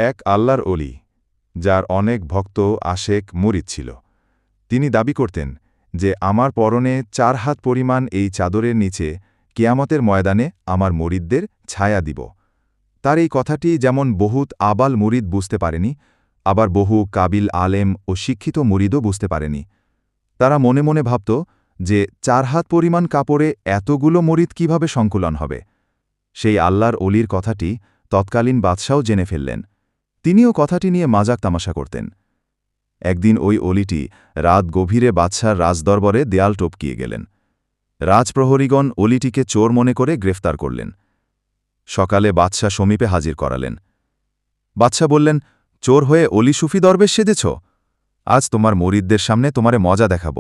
এক আল্লাহর অলি, যার অনেক ভক্ত আশেক মুরিদ ছিল। তিনি দাবি করতেন যে আমার পরনে 4 হাত পরিমাণ এই চাদরের নিচে কিয়ামতের ময়দানে আমার মুরিদদের ছায়া দিব। তার এই কথাটি যেমন বহুত আবাল মুরিদ বুঝতে পারেনি, আবার বহু কাবিল আলেম ও শিক্ষিত মুরিদও বুঝতে পারেনি। তারা মনে মনে ভাবত যে 4 হাত পরিমাণ কাপড়ে এতগুলো মুরিদ কিভাবে সংকুলন হবে। সেই আল্লাহর অলির কথাটি তৎকালীন বাদশাও জেনে ফেললেন। তিনিও কথাটি নিয়ে মাজাক তামাশা করতেন। একদিন ওই অলিটি রাত গভীরে বাদশার রাজদরবারে দেয়াল টপকিয়ে গেলেন। রাজপ্রহরীগণ অলিটিকে চোর মনে করে গ্রেফতার করলেন। সকালে বাদশাহ সমীপে হাজির করালেন। বাদশাহ বললেন, চোর হয়ে অলি সুফি দরবেশ সেজেছ? আজ তোমার মুরিদদের সামনে তোমারে মজা দেখাব।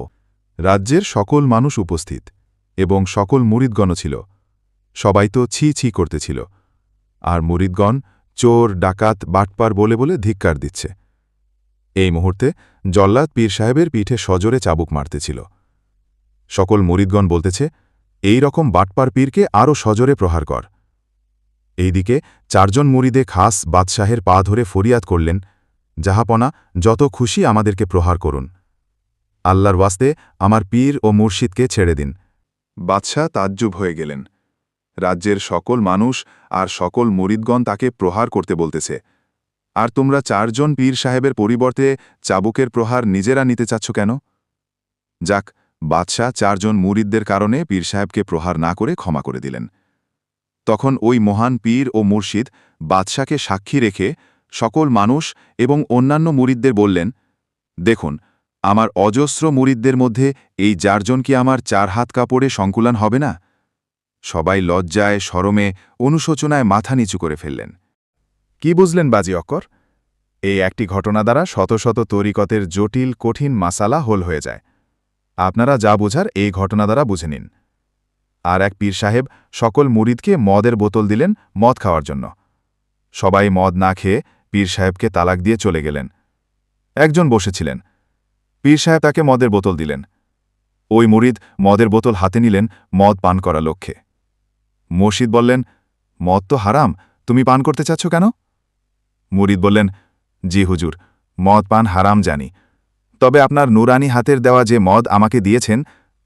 রাজ্যের সকল মানুষ উপস্থিত এবং সকল মুরিদগণও ছিল। সবাই তো ছি ছি করতেছিল, আর মুরিদগণ চোর, ডাকাত, বাটপার বলে বলে ধিক্কার দিচ্ছে। এই মুহূর্তে জল্লাদ পীর সাহেবের পিঠে সজোরে চাবুক মারতেছিল। সকল মুরিদগণ বলতেছে, এই রকম বাটপার পীরকে আরও সজোরে প্রহার কর। এইদিকে 4 জন মুরিদে খাস বাদশাহের পা ধরে ফরিয়াদ করলেন, জাহাপনা, যত খুশি আমাদেরকে প্রহার করুন। আল্লাহর ওয়াস্তে আমার পীর ও মুর্শিদকে ছেড়ে দিন। বাদশাহ তাজ্জুব হয়ে গেলেন। রাজ্যের সকল মানুষ আর সকল মুরিদগণ তাকে প্রহার করতে বলতেছে, আর তোমরা 4 জন পীর সাহেবের পরিবর্তে চাবুকের প্রহার নিজেরা নিতে চাচ্ছ কেন? যাক, বাদশাহ 4 জন মুরিদদের কারণে পীর সাহেবকে প্রহার না করে ক্ষমা করে দিলেন। তখন ওই মহান পীর ও মুর্শিদ বাদশাকে সাক্ষী রেখে সকল মানুষ এবং অন্যান্য মুরিদদের বললেন, দেখুন, আমার অজস্র মুরিদদের মধ্যে এই 4 জন কি আমার 4 হাত কাপড়ে সংকুলান হবে না? সবাই লজ্জায়, শরমে, অনুশোচনায় মাথা নিচু করে ফেললেন। কি বুঝলেন বাজি অক্কর? এই একটি ঘটনা দ্বারা শত শত তরিকতের জটিল কঠিন মাসালা হোল হয়ে যায়। আপনারা যা বোঝার এই ঘটনা দ্বারা বুঝে নিন। আর এক পীর সাহেব সকল মুরিদকে মদের বোতল দিলেন মদ খাওয়ার জন্য। সবাই মদ না খেয়ে পীর সাহেবকে তালাক দিয়ে চলে গেলেন। একজন বসেছিলেন, পীর সাহেব তাকে মদের বোতল দিলেন। ওই মুরিদ মদের বোতল হাতে নিলেন মদ পান করা লক্ষ্যে। মুর্শিদ বললেন, মদ তো হারাম, তুমি পান করতে চাচ্ছ কেন? মুরিদ বললেন, জি হুজুর, মদ পান হারাম জানি, তবে আপনার নুরানি হাতের দেওয়া যে মদ আমাকে দিয়েছেন,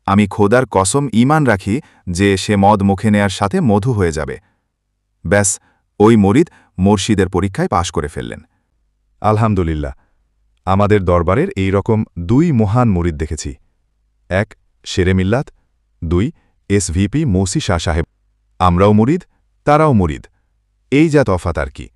আমি খোদার কসম ঈমান রাখি যে সে মদ মুখে নেয়ার সাথে মধু হয়ে যাবে। ব্যাস, ওই মুরিদ মুর্শিদের পরীক্ষায় পাশ করে ফেললেন। আলহামদুলিল্লাহ, আমাদের দরবারের এই রকম 2 মহান মুরিদ দেখেছি। 1 শেরে মিল্লাত, 2 SVP মৌসি শাহ সাহেব। আমরাও মুরিদ, তারাও মুরিদ, এই যা তফাত আর কি।